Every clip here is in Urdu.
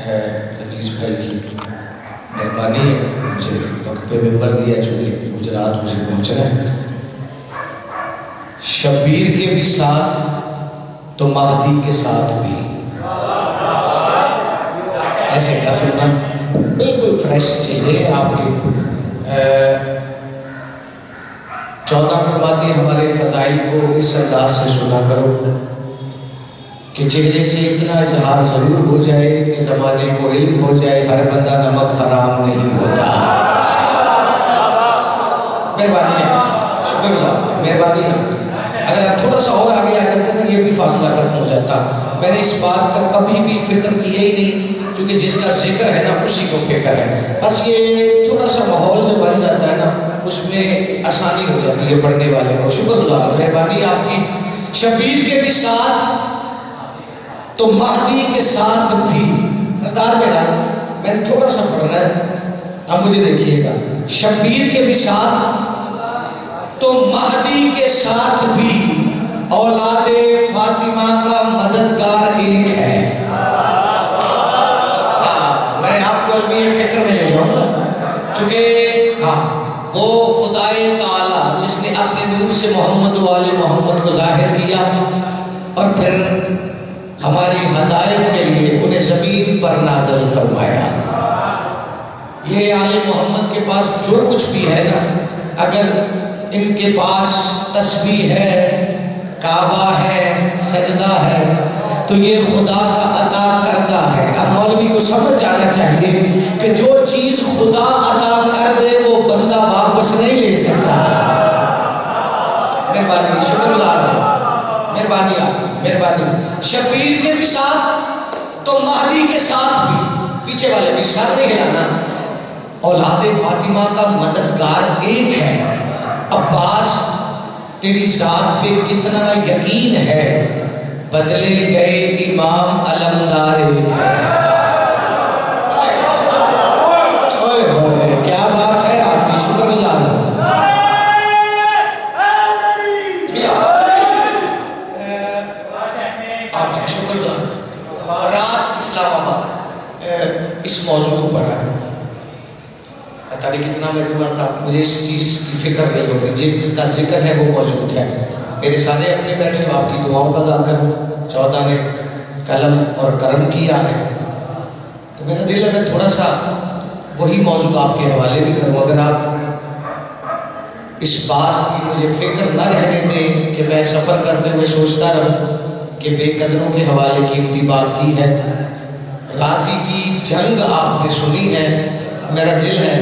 ہے انیس بھائی کی مہربانی ہے، مجھے وقت پہ ممبر دیا چونکہ گجرات مجھے پہنچنا ہے۔ شبیر کے بھی ساتھ تو مہدی کے ساتھ بھی، ایسے کا سننا بالکل فریش چیزیں آپ کے 14 فرماتے ہیں ہمارے فضائل کو اس انداز سے سنا کرو کہ چہرے سے اتنا اظہار ضرور ہو جائے کہ زمانے کو علم ہو جائے ہر بندہ نمک حرام نہیں ہوتا۔ مہربانی ہے، شکر گزار، مہربانی ہے۔ اگر آپ تھوڑا سا اور آگے آ جاتے ہیں یہ بھی فاصلہ ختم ہو جاتا۔ میں نے اس بات کا کبھی بھی فکر کیا ہی نہیں کیونکہ جس کا ذکر ہے نا اسی کو فکر ہے، بس یہ تھوڑا سا ماحول جو بن جاتا ہے نا اس میں آسانی ہو جاتی ہے پڑھنے والے کو۔ شکر گزار، مہربانی آپ کی۔ شبیر کے بھی ساتھ تو مہدی کے ساتھ بھی، سردار میرا میں نے تھوڑا سا پڑھنا ہے، اب مجھے دیکھیے گا۔ شبیر کے بھی ساتھ تو مہدی کے ساتھ بھی اولاد فاطمہ کا مددگار ایک ہے۔ میں آپ کو علمی فکر میں لے جاؤں گا چونکہ وہ خدائے تعالی جس نے اپنے نور سے محمد و آل محمد کو ظاہر کیا اور پھر ہماری ہدایت کے لیے انہیں زمین پر نازل فرمایا۔ یہ آل محمد کے پاس جو کچھ بھی ہے نا، اگر ان کے پاس تسبیح ہے، کعبہ ہے، سجدہ ہے تو یہ خدا کا عطا کردہ ہے۔ اب مولوی کو سمجھ جانا چاہیے کہ جو چیز خدا عطا کر دے وہ بندہ واپس نہیں لے سکتا۔ مہربانی، شکر گزار ہے، مہربانی آپ کی، مہربانی۔ شبیر کے بھی ساتھ تو مہدی کے ساتھ بھی، پیچھے والے بھی ساتھ نہیں ہلانا، اولاد فاطمہ کا مددگار ایک ہے۔ عباس تیری ذات پہ کتنا یقین ہے، بدلے گئے امام علمدار ایک ہے۔ اوئے ہوئے کیا بات ہے آپ کی، شکر گزار ہوں۔ آپ کی شکر گزار۔ رات اسلام آباد اس موضوع پر ہے، پتہ نہیں کتنا مجموعہ تھا، مجھے اس چیز کی فکر نہیں ہوتی، جس کا ذکر ہے وہ موجود ہے۔ میرے سارے اپنے بیٹھے ہو، آپ کی دعاؤں کا ذاکر ہوں، 14 نے قلم اور کرم کیا ہے تو میرا دل ہے میں تھوڑا سا وہی موضوع آپ کے حوالے بھی کروں۔ اگر آپ اس بات کی مجھے فکر نہ رہنے دیں کہ میں سفر کرتے ہوئے سوچتا رہوں کہ بے قدروں کے حوالے قیمتی بات کی ہے، غازی کی جنگ آپ نے سنی ہے، میرا دل ہے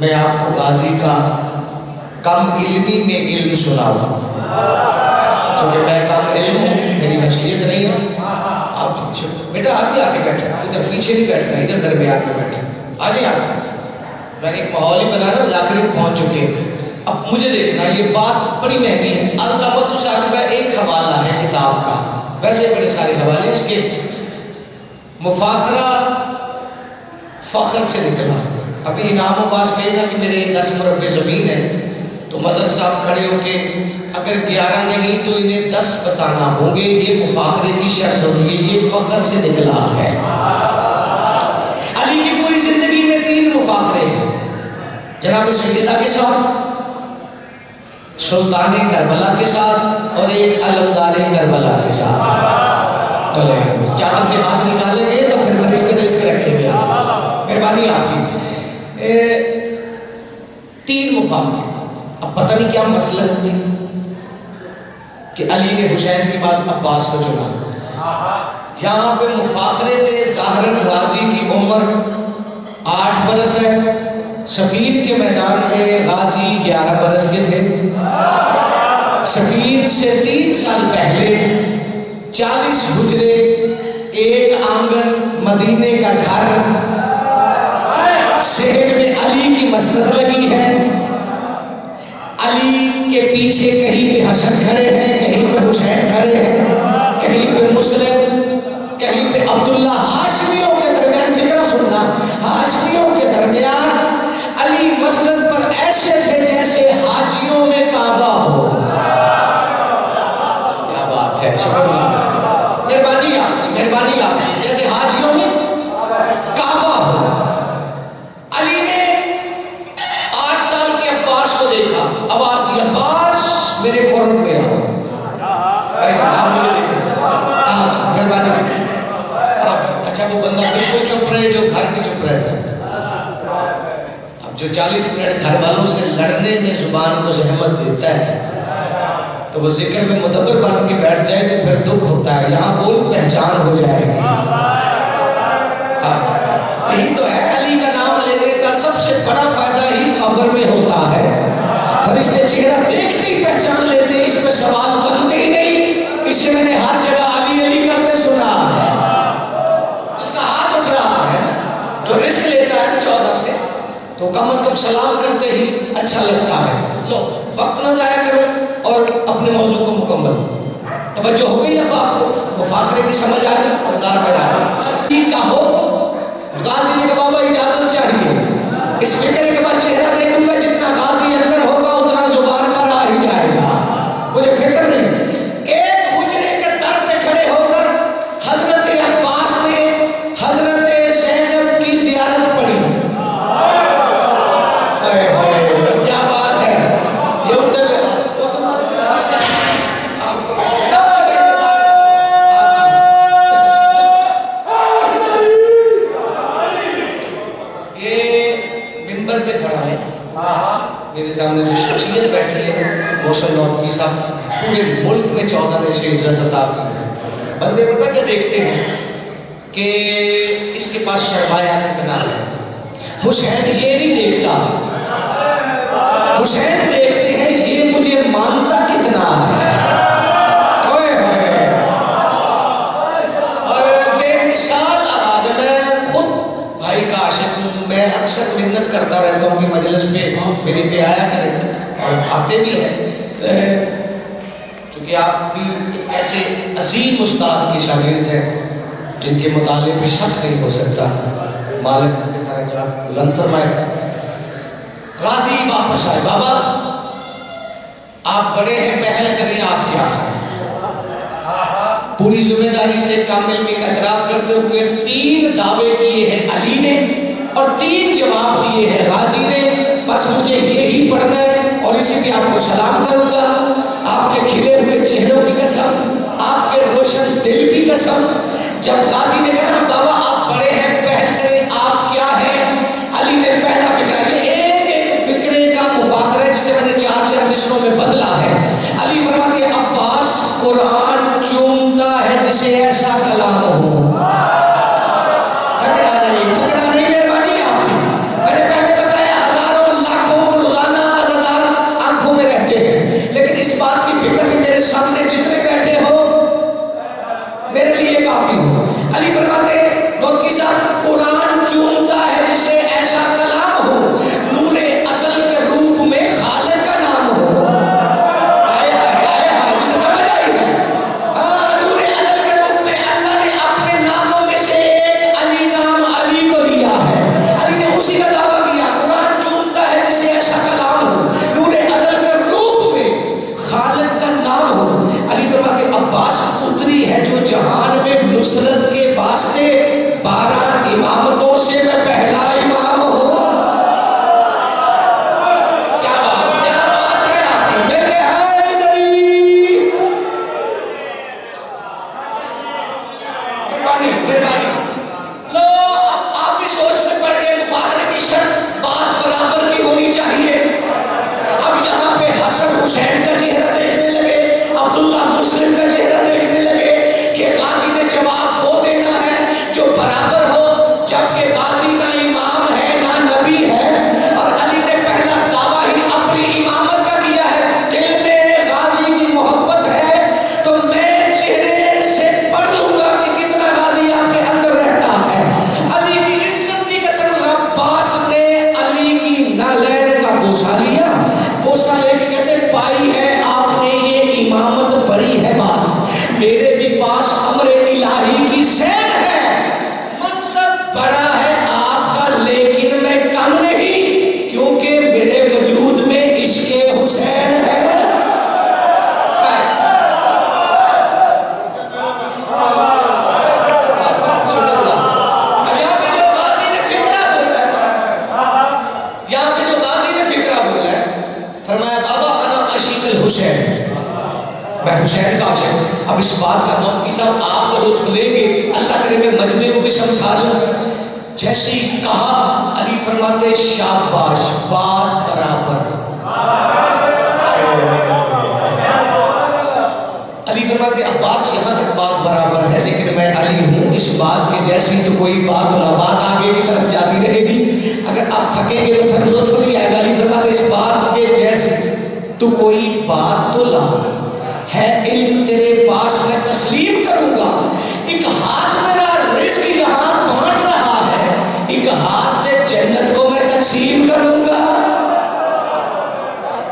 میں آپ کو غازی کا کم علمی میں علم سناؤں، چونکہ میں کم علم ہوں، میری حیثیت نہیں ہے۔ آپ بیٹا آگے بیٹھے، ادھر پیچھے نہیں بیٹھنا، ادھر درمیان میں بیٹھے، آجے میں نے ایک ماحول ہی بنانا، ذاکرین پہنچ چکے۔ اب مجھے دیکھنا یہ بات بڑی مہنگی ہے۔ الطبۃ الصاجبہ ایک حوالہ ہے کتاب کا، ویسے بڑے سارے حوالے اس کے، مفاخرہ فخر سے نکلا۔ ابھی انعام عباس کہنا کہ میرے 10 مربع زمین ہے تو مظہر صاحب کھڑے ہو کے اگر 11 نہیں تو انہیں 10 بتانا ہوں گے، یہ مفاخرے کی شرط ہوتی ہے، یہ فخر سے نکلا ہے۔ علی کی پوری زندگی میں 3 مفاخرے ہیں، جناب سیدہ کے ساتھ، سلطان کربلا کے ساتھ اور ایک علمدار کربلا کے ساتھ۔ چادر سے ہاتھ نکالیں گے تو پھر فرشتے میں اس کے رکھیں گے، مہربانی آپ کی۔ 3 مفاخرے، اب پتہ نہیں کیا مسئلہ تھی کہ علی نے حسین کے بعد عباس کو چنا۔ یہاں پہ مفاخرے پہ ظاہراً غازی کی عمر 8 برس ہے، صفین کے میدان میں غازی 11 برس کے تھے۔ صفین سے 3 سال پہلے 40 حجرے، 1 آنگن، مدینے کا گھر، صحن میں علی کی مسند لگی ہے، علی کے پیچھے کہیں پہ حسن کھڑے ہیں، کہیں پہ حسین کھڑے ہیں، کہیں پہ مسلم، کہیں پہ عبداللہ۔ ہاشمیوں کے درمیان، فکرہ سننا، ہاشمیوں کے درمیان علی مسند پر ایسے تھے جیسے حاجیوں میں کعبہ ہو۔ کیا بات ہے، شکر اللہ، مہربانی آپ کی، جیسے حاجیوں میں اچھا وہ بندہ بالکل چپ رہے جو گھر بھی چپ رہتا ہے. اب جو 40 منٹ گھر والوں سے لڑنے میں زبان کو زحمت دیتا ہے تو وہ ذکر میں مدبر بن کے بیٹھ جائے تو پھر دکھ ہوتا ہے. یہاں بول پہچان ہو جائے گی. یہی تو ہے علی کا نام لینے کا سب سے بڑا فائدہ ہی قبر میں ہوتا ہے. فرشتے چہرہ دیکھتے ہی پہچان لیتے ہیں, اس میں سوال بنتے ہی نہیں. اسے میں نے ہر جگہ علی علی کرتے سنا ہے. جس کا ہاتھ اٹھ رہا ہے جو رزق لیتا ہے 14 سے تو کم از کم سلام کرتے ہی اچھا لگتا ہے. لو وقت نہ ضائع کرو اور اپنے موضوع کو مکمل. توجہ ہو گئی اب آپ کو مفاخرے کی سمجھ آ گئی. سردار میرا کا ہو غازی نے کہا بابا اجازت چاہیے. اس فکرے کے بعد چہرہ دیکھوں گا جتنا غازی اندر ہوگا اتنا زبان پر آ ہی جائے گا. مجھے فکر نہیں. ایک حجرے کے در پہ کھڑے ہو کر حضرت عباس نے حضرت زینب کی زیارت پڑھی. کیا بات ہے. یہ اٹھتے ہوئے میرے سامنے جو شخصیت بیٹھی ہے محسن نوتوی صاحب, پورے ملک میں 14 نے اسے عزت عطا کی ہے. بندے بڑا کیا دیکھتے ہیں کہ اس کے پاس سرمایہ کتنا ہے. حسین یہ نہیں دیکھتا, حسین دیکھتے ہیں یہ مجھے مانتا کتنا ہے. اور بے مثال آواز ہے. میں خود بھائی کا عاشق ہوں. میں اکثر منت کرتا رہتا ہوں کہ مجلس میں میرے پہ آیا کریں اور آتے بھی ہیں, چونکہ آپ بھی ایسے عظیم استاد کے شاگرد ہیں جن کے مطالعے پہ شک نہیں ہو سکتا. مالک کے درجات بلند فرمائے. غازی واپس آئے. بابا آپ بڑے ہیں, پہل کریں آپ کیا ہیں. پوری ذمہ داری سے کام علمی کا اعتراف کرتے ہوئے 3 دعوے کیے ہیں علی نے اور 3 جواب دیے ہیں غازی نے. بس مجھے یہی پڑھنا ہے اور اسی پہ آپ کو سلام کروں گا. آپ کے کھلے ہوئے چہروں کی قسم, آپ کے روشن دل کی قسم. جب غازی نے کہا بابا آپ بڑے ہیں, پہل کریں آپ کیا ہیں. علی نے پہلا فکرہ, یہ ایک فکرے کا مفاخرہ ہے جسے میں نے 4 مصروں میں بدلا ہے. علی فرماتے ہیں عباس قرآن چومتا ہے جسے ایسا کلام ہو. علی فرماتے ہیں نوتوی صاحب قرآن چومتا ہے جسے ایسا کلام ہو, نور اصل کے روپ میں خالق کا نام ہو. جسے سمجھ آئی ہے. نور اصل کے روپ میں اللہ نے اپنے ناموں میں سے ایک علی نام علی کو دیا ہے. علی نے اسی کا دعویٰ کیا قرآن چومتا ہے جسے ایسا کلام ہو, نور اصل کے روپ میں خالق کا نام ہو. علی فرماتے ہیں عباس اتری ہے جو جہان میں نصرت کے واسطے 12 امامتوں سے میں پہلا امام ہوں. کیا بات ہے آپ کی. میرے حیدری مہربانی. لو اب آپ بھی سوچ میں پڑ گئے. مفاخرے کی شرط بات برابر کی ہونی چاہیے. اب یہاں پہ حسن حسین کا چہرہ دیکھنے لگے, عبداللہ مسلم کا چہرہ دیکھنے لگے کہ غازی نے جواب وہ دینا ہے جو برابر ہو, جبکہ میں حسین کا عاشق. اب اس بات کا نوتوی صاحب آپ تو لطف لیں گے, اللہ کرے میں مجمع کو بھی سمجھا لوں. جیسے ہی کہا علی فرماتے شاباش بات برابر. علی فرماتے عباس یہاں تک بات برابر ہے لیکن میں علی ہوں اس بات کے جیسی تو کوئی بات نہ, بات آگے کی طرف جاتی رہے گی, اگر آپ تھکیں گے تو پھر لطف نہیں آئے گا. علی فرماتے اس بات کے جیسی تو کوئی بات تو لا, ہے علم تیرے پاس میں تسلیم کروں گا. ایک ہاتھ میرا رزق یہاں بانٹ رہا ہے, ایک ہاتھ سے جنت کو میں تقسیم کروں گا.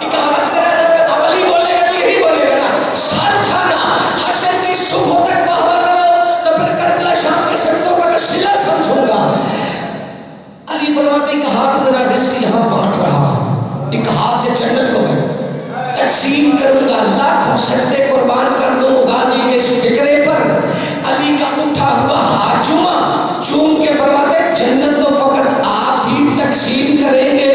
ایک ہاتھ میرا رزق, اب علی بولے گا تو یہی بولے گا نا, سر کھانا حشر کی صبح تک واہ کرو تو پھر کربلا شام کے سجدوں کا میں صلہ سمجھوں گا. علی فرماتے ایک ہاتھ میرا رزق یہاں بانٹ رہا, ایک ہاتھ سے جنت کو میں تقسیم کروں گا. لاکھوں سجدے قربان کر دوں غازی کے اس فکرے پر. علی کا اٹھا ہوا ہاتھ چوم کے فرماتے جنت تو فقط آپ ہی تقسیم کریں گے,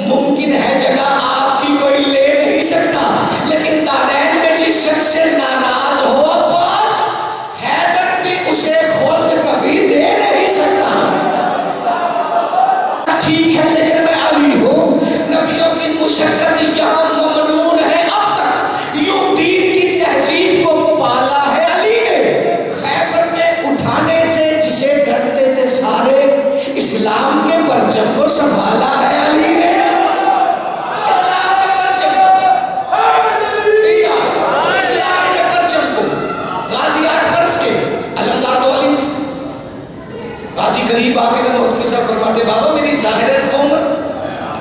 ممکن ہے جگہ آپ کی کوئی لے نہیں سکتا, لیکن دارین میں جس شخص سے ناراض ہو عباس, حیدر بھی اسے خلد کبھی دے نہیں سکتا. ٹھیک ہے لیکن میں علی ہوں, نبیوں کی مشقت یہاں ممنون ہے. اب تک یوں دین کی تہذیب کو پالا ہے علی نے, خیبر میں اٹھانے سے جسے ڈرتے تھے سارے, اسلام کے پرچم کو سنبھالا ہے علی نے. اسلام کے پرچم اسلام کے پرچم کو غازی 8 برس کے علمدار تو علی تھے. غازی قریب آ کے نوتوی صاحب فرماتے بابا میری ظاہر عمر,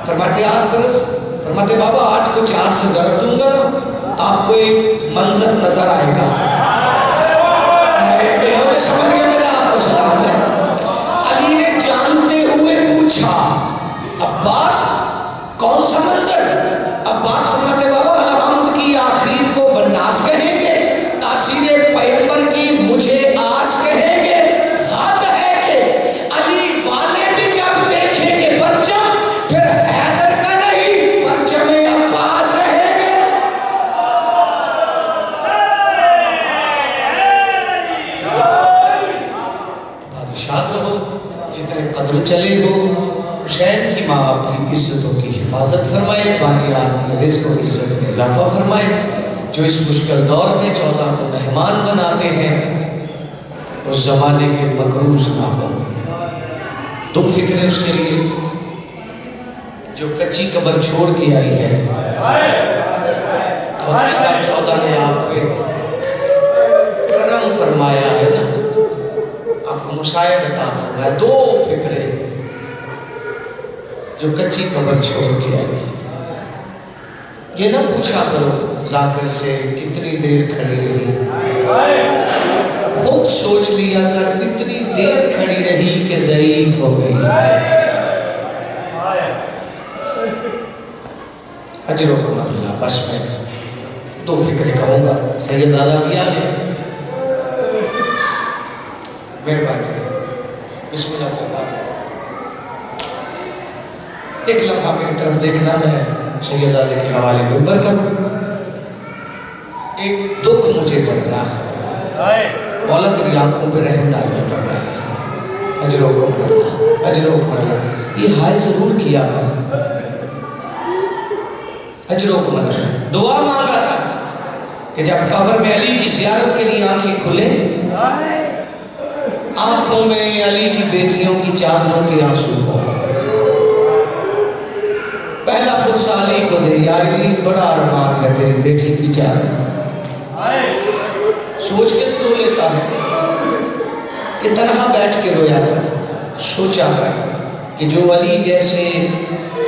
فرماتے 8 برس, فرماتے بابا 8 کو 4 سے ضرب دوں گا آپ کو ایک منظر نظر آئے گا. مجھے سمجھ گیا میرا آپ کو سلام ہے. علی نے جانتے ہوئے پوچھا عباس کون سا منظر؟ عباس فرماتے بابا الحمد کی آخر کو بناس کہیں گے, تاثیر پیغمبر کی مجھے آس کہیں گے. حد ہے کہ علی والے بھی جب دیکھیں گے پرچم پھر حیدر کا نہیں پرچم عباس کہیں گے. بادشاہ رہو جتنے قدر چلے ہو, حسین کی ماں آپ کی عزتوں کی حفاظت فرمائے, بانی آپ کی رزق و عزت میں اضافہ فرمائے. جو اس مشکل دور میں 14 کو مہمان بناتے ہیں اس زمانے کے مقروض نہ ہو. تم فکر اس کے لیے جو کچی قبر چھوڑ کے آئی ہے. نوتوی صاحب 14 نے آپ پہ کرم فرمایا ہے نا, آپ کو مساعد عطا فرمایا. 2 فکرے جو کچی قبر چھوڑ کے آئی, یہ نہ پوچھا کرو ذاکر سے کتنی دیر کھڑی رہی, خود سوچ لیا کر اتنی دیر کھڑی رہی کہ ضعیف ہو گئی. اجرکم اللہ. بس میں 2 فکریں کہوں گا, سیدزادہ بھی آ گئے, مہربانی بسم اللہ فرمائیں. ایک لمحہ میری طرف دیکھنا, میں سیدزادے کے حوالے میں برکت. ایک دکھ مجھے پڑھنا ہے, مولا تیری آنکھوں پہ رحم نازل فرمائے. اجرکم اللہ اجرکم اللہ. یہ ہائے ضرور کیا کر, اجرکم اللہ. دعا مانگا کر کہ جب قبر میں علی کی زیارت کے لیے آنکھیں کھلیں, آنکھوں میں علی کی بیٹیوں کی چادروں کے آنسو ہو. پہلا پرسہ علی کو دے, یا علی بڑا ارمان ہے تیری بیٹی کی چادر. سوچ کے رو لیتا ہے کہ تنہا بیٹھ کے رویا کر, سوچا کر کہ جو علی جیسے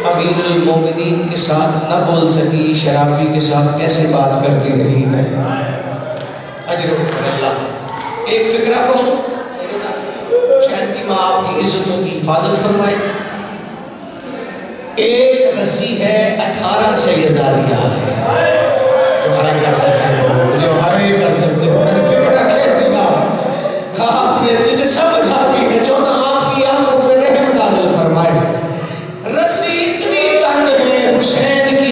امیر المومنین کے ساتھ نہ بول سکی, شرابی کے ساتھ کیسے بات کرتی رہی ہے. اجرکم اللہ. ایک فکرہ کہوں, شاید کی ماں آپ کی عزتوں کی حفاظت فرمائے. ایک رسی ہے 18 سیدزادیاں ہیں, جو ہائے کا سفر ہو, جو ہائے